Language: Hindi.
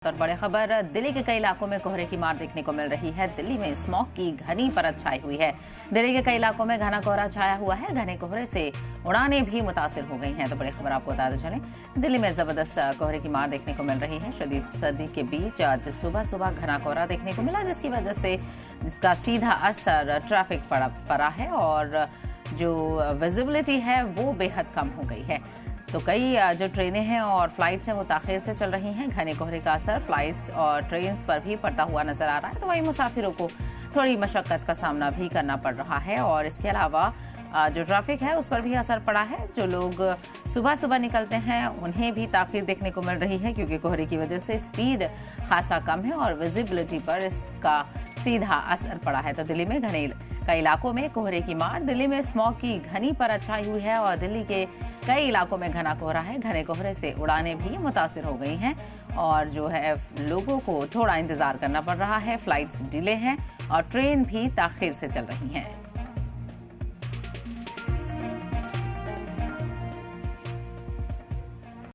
और बड़ी खबर, दिल्ली के कई इलाकों में कोहरे की मार देखने को मिल रही है। दिल्ली में स्मॉग की घनी परत छाई हुई है। दिल्ली के कई इलाकों में घना कोहरा छाया हुआ है। घने कोहरे से उड़ानें भी मुतासिर हो गई हैं। तो बड़ी खबर आपको बताते चलें, दिल्ली में जबरदस्त कोहरे की मार देखने को मिल रही है। शदीद सर्दी के बीच आज सुबह सुबह घना कोहरा देखने को मिला, जिसकी वजह से जिसका सीधा असर ट्रैफिक पर पड़ा है और जो विजिबिलिटी है वो बेहद कम हो गई है। तो कई जो ट्रेनें हैं और फ्लाइट्स हैं वो ताखिर से चल रही हैं। घने कोहरे का असर फ्लाइट्स और ट्रेन्स पर भी पड़ता हुआ नजर आ रहा है। तो वहीं मुसाफिरों को थोड़ी मशक्कत का सामना भी करना पड़ रहा है और इसके अलावा जो ट्रैफिक है उस पर भी असर पड़ा है। जो लोग सुबह सुबह निकलते हैं उन्हें भी ताखिर देखने को मिल रही है, क्योंकि कोहरे की वजह से स्पीड खासा कम है और विजिबिलिटी पर इसका सीधा असर पड़ा है। तो दिल्ली में कई इलाकों में कोहरे की मार, दिल्ली में स्मॉग की घनी परत छाई हुई है और दिल्ली के कई इलाकों में घना कोहरा है। घने कोहरे से उड़ानें भी मुतासिर हो गई हैं और जो है लोगों को थोड़ा इंतजार करना पड़ रहा है। फ्लाइट्स डिले हैं और ट्रेन भी ताखिर से चल रही हैं।